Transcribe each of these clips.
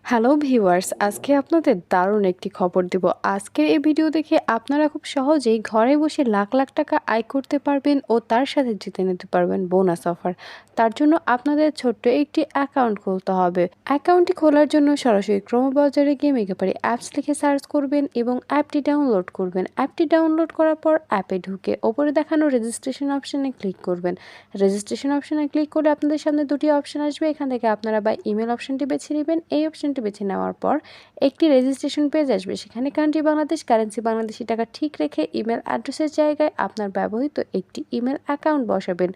Hello viewers, আজকে আপনাদের দারুণ একটি খবর দিব। আজকের এই ভিডিও দেখে আপনারা খুব সহজেই ঘরে বসে লাখ লাখ টাকা আয় করতে পারবেন ও তার সাথে জিতে নিতে পারবেন বোনাস অফার। তার জন্য আপনাদের ছোট্ট একটি অ্যাকাউন্ট খুলতে হবে। অ্যাকাউন্টটি খোলার জন্য সরাসরি ক্রোম ব্রাউজারে গিয়ে মেগাপারি অ্যাপস লিখে সার্চ করবেন এবং অ্যাপটি ডাউনলোড করবেন। অ্যাপটি ডাউনলোড করার পর অ্যাপে ঢুকে ওপরে দেখানো রেজিস্ট্রেশন অপশানে ক্লিক করবেন। রেজিস্ট্রেশন অপশানে ক্লিক করলে আপনাদের সামনে দুটি অপশান আসবে। এখান থেকে আপনারা বা ইমেল অপশানটি বেছে নেবেন। এই অপশানটি বেছে নেওয়ার পর একটি রেজিস্ট্রেশন পেজ আসবে। সেখানে কান্ট্রি বাংলাদেশ, কারেন্সি বাংলাদেশি টাকা ঠিক রেখে ইমেল অ্যাড্রেসের জায়গায় আপনার ব্যবহৃত একটি ইমেল অ্যাকাউন্ট বসাবেন।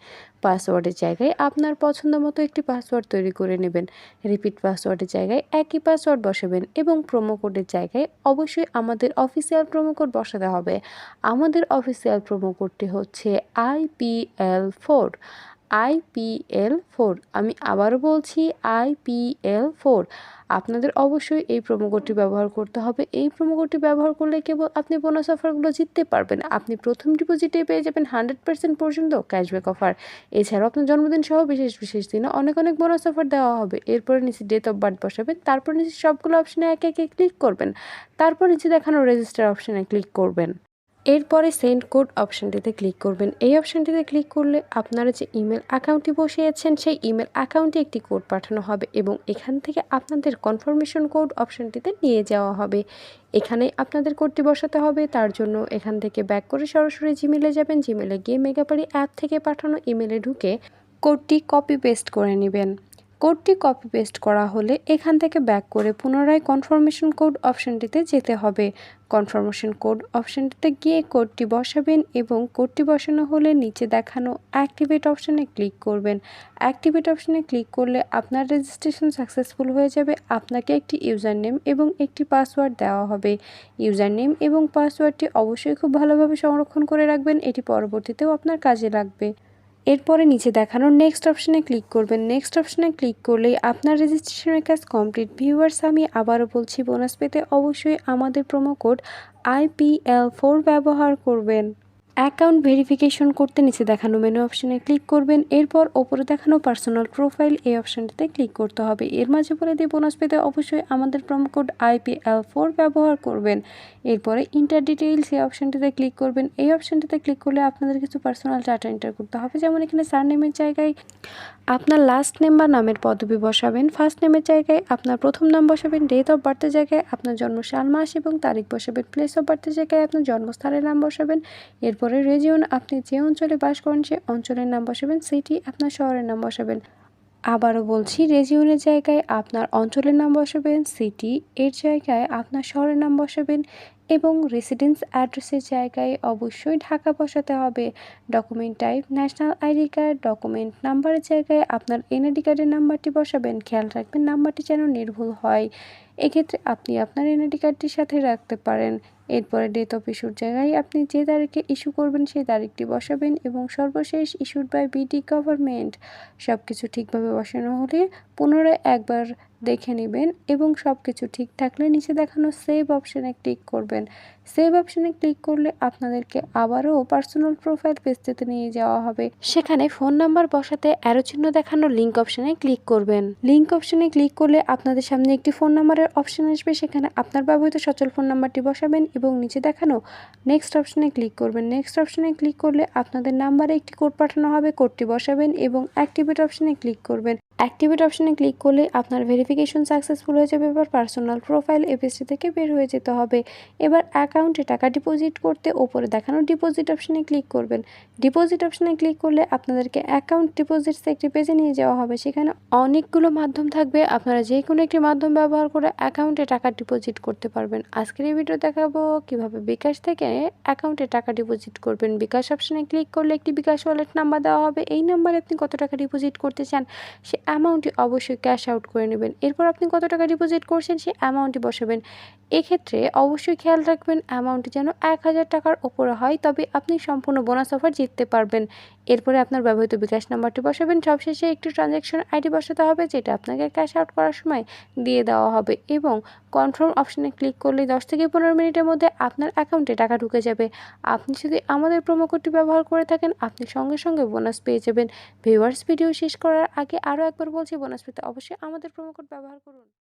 পাসওয়ার্ডের জায়গায় আপনার পছন্দ মতো একটি পাসওয়ার্ড তৈরি করে নেবেন। রিপিট পাসওয়ার্ডের জায়গায় একই পাসওয়ার্ড বসাবেন এবং প্রোমো কোডের জায়গায় অবশ্যই আমাদের অফিসিয়াল প্রোমো কোড বসাতে হবে। আমাদের অফিসিয়াল প্রোমো কোডটি হচ্ছে IPL4। IPL4, আমি আবারও বলছি IPL4। আপনাদের অবশ্যই এই প্রোমো কোডটি ব্যবহার করতে হবে। এই প্রোমো কোডটি ব্যবহার করলে কেবল আপনি বোনাস অফারগুলো জিততে পারবেন। আপনি প্রথম ডিপোজিটে পেয়ে যাবেন 100% পর্যন্ত ক্যাশব্যাক অফার। এছাড়াও আপনার জন্মদিন সহ বিশেষ বিশেষ দিনে অনেক অনেক বোনাস অফার দেওয়া হবে। এরপরে নিচে ডেট অফ বার্থ বসাবেন, তারপর নিচে সবগুলো অপশানে একে একে ক্লিক করবেন। তারপর নিচে দেখানো রেজিস্টার অপশানে ক্লিক করবেন। এরপরে সেন্ড কোড অপশানটিতে ক্লিক করবেন। এই অপশানটিতে ক্লিক করলে আপনারা যে ইমেল অ্যাকাউন্টটি বসিয়েছেন সেই ইমেল অ্যাকাউন্টে একটি কোড পাঠানো হবে এবং এখান থেকে আপনাদের কনফার্মেশন কোড অপশানটিতে নিয়ে যাওয়া হবে। এখানে আপনাদের কোডটি বসাতে হবে। তার জন্য এখান থেকে ব্যাক করে সরাসরি জিমেলে যাবেন। জিমেলে গিয়ে মেগাপারি অ্যাপ থেকে পাঠানো ইমেলে ঢুকে কোডটি কপি পেস্ট করে নেবেন। কোডটি কপি পেস্ট করা হলে এখান থেকে ব্যাক করে পুনরায় কনফার্মেশন কোড অপশানটিতে যেতে হবে। কনফার্মেশন কোড অপশানটিতে গিয়ে কোডটি বসাবেন এবং কোডটি বসানো হলে নিচে দেখানো অ্যাক্টিভেট অপশানে ক্লিক করবেন। অ্যাক্টিভেট অপশানে ক্লিক করলে আপনার রেজিস্ট্রেশন সাকসেসফুল হয়ে যাবে। আপনাকে একটি ইউজার নেম এবং একটি পাসওয়ার্ড দেওয়া হবে। ইউজার নেম এবং পাসওয়ার্ডটি অবশ্যই খুব ভালোভাবে সংরক্ষণ করে রাখবেন, এটি পরবর্তীতেও আপনার কাজে লাগবে। এরপরে নিচে দেখানো নেক্সট অপশানে ক্লিক করবেন। নেক্সট অপশানে ক্লিক করলেই আপনার রেজিস্ট্রেশনের কাজ কমপ্লিট। ভিউয়ার্স, আমি আবারও বলছি, বোনাস পেতে অবশ্যই আমাদের প্রোমো কোড IPL4 ব্যবহার করবেন। অ্যাকাউন্ট ভেরিফিকেশন করতে নিচে দেখানো মেনু অপশানে ক্লিক করবেন। এরপর ওপরে দেখানো পার্সোনাল প্রোফাইল এই অপশানটিতে ক্লিক করতে হবে। এর মাঝে বলে দিয়ে বোনাস পেতে অবশ্যই আমাদের প্রোমো কোড IPL4 ব্যবহার করবেন। এরপরে ইন্টার ডিটেইলস এই অপশানটিতে ক্লিক করবেন। এই অপশানটিতে ক্লিক করলে আপনাদের কিছু পার্সোনাল ডাটা এন্টার করতে হবে, যেমন এখানে সারনেমের জায়গায় আপনার লাস্ট নেম বা নামের পদবি বসাবেন। ফার্স্ট নেমের জায়গায় আপনার প্রথম নাম বসাবেন। ডেট অফ বার্থের জায়গায় আপনার জন্মসাল, মাস এবং তারিখ বসাবেন। প্লেস অফ বার্থের জায়গায় আপনার জন্মস্থানের নাম বসাবেন। এরপরে রিজিয়ন, আপনি যে অঞ্চলে বাস করেন সেই অঞ্চলের নাম বসাবেন। সিটি, আপনার শহরের নাম বসাবেন। আবারও বলছি, রিজিয়নের জায়গায় আপনার অঞ্চলের নাম বসাবেন। সিটি এর জায়গায় আপনার শহরের নাম বসাবেন এবং রেসিডেন্স অ্যাড্রেসের জায়গায় অবশ্যই ঢাকা বসাতে হবে। Document type national ID card. Document নাম্বারের জায়গায় আপনার এনআইডি কার্ডের নাম্বারটি বসাবেন। খেয়াল রাখবেন নাম্বারটি যেন নির্ভুল হয়। এক্ষেত্রে আপনি আপনার এনআইডি কার্ডটির সাথে রাখতে পারেন। এরপরে ডেট অফ ইস্যুর জায়গায় আপনি যে তারিখে ইস্যু করবেন সেই তারিখটি বসাবেন এবং সর্বশেষ ইস্যুড বাই বিডি গভর্নমেন্ট। সব কিছু ঠিকভাবে বসানো হলে পুনরায় একবার দেখে নেবেন এবং সব কিছু ঠিক থাকলে নিচে দেখানো সেভ অপশানে ক্লিক করবেন। সেভ অপশানে ক্লিক করলে আপনাদেরকে আবারও পার্সোনাল প্রোফাইল পেজটিতে নিয়ে যাওয়া হবে। সেখানে ফোন নাম্বার বসাতে অ্যারো চিহ্ন দেখানো লিঙ্ক অপশানে ক্লিক করবেন। লিঙ্ক অপশানে ক্লিক করলে আপনাদের সামনে একটি ফোন নাম্বারের অপশান আসবে। সেখানে আপনার ব্যবহৃত সচল ফোন নাম্বারটি বসাবেন এবং নিচে দেখানো নেক্সট অপশানে ক্লিক করবেন। নেক্সট অপশানে ক্লিক করলে আপনাদের নাম্বারে একটি কোড পাঠানো হবে। কোডটি বসাবেন এবং অ্যাক্টিভেট অপশানে ক্লিক করবেন। অ্যাক্টিভেট অপশানে ক্লিক করলে আপনার ভেরিফিকেশন সাকসেসফুল হয়ে যাবে। এবার পার্সোনাল প্রোফাইল এপিএসটি থেকে বের হয়ে যেতে হবে। এবার অ্যাকাউন্টে টাকা ডিপোজিট করতে ওপরে দেখানো ডিপোজিট অপশানে ক্লিক করবেন। ডিপোজিট অপশানে ক্লিক করলে আপনাদেরকে অ্যাকাউন্ট ডিপোজিটস একটি পেজে নিয়ে যাওয়া হবে। সেখানে অনেকগুলো মাধ্যম থাকবে, আপনারা যে কোনো একটি মাধ্যম ব্যবহার করে অ্যাকাউন্টে টাকা ডিপোজিট করতে পারবেন। আজকের এই ভিডিও দেখাবো কিভাবে বিকাশ থেকে অ্যাকাউন্টে টাকা ডিপোজিট করবেন। বিকাশ অপশানে ক্লিক করলে একটি বিকাশ ওয়ালেট নাম্বার দেওয়া হবে। এই নাম্বারে আপনি কত টাকা ডিপোজিট করতে চান সে অ্যামাউন্টটি অবশ্যই ক্যাশ আউট করে নেবেন। এরপর আপনি কত টাকা ডিপোজিট করছেন সেই অ্যামাউন্টটি বসাবেন। এক্ষেত্রে অবশ্যই খেয়াল রাখবেন অ্যামাউন্টটি যেন 1000 টাকার ওপরে হয়, তবে আপনি সম্পূর্ণ বোনাস অফার জিততে পারবেন। এরপরে আপনার ব্যবহৃত বিকাশ নাম্বারটি বসাবেন। সবশেষে একটি ট্রানজ্যাকশন আইডি বসাতে হবে, যেটা আপনাকে ক্যাশ আউট করার সময় দিয়ে দেওয়া হবে এবং কনফার্ম অপশানে ক্লিক করলে 10 থেকে 15 মিনিটের মধ্যে আপনার অ্যাকাউন্টে টাকা ঢুকে যাবে। আপনি যদি আমাদের প্রোমো কোডটি ব্যবহার করে থাকেন আপনি সঙ্গে সঙ্গে বোনাস পেয়ে যাবেন। ভিউয়ার্স, ভিডিও শেষ করার আগে আরও একবার বলছি, বোনাস পেতে অবশ্যই আমাদের প্রোমো কোড ব্যবহার করুন।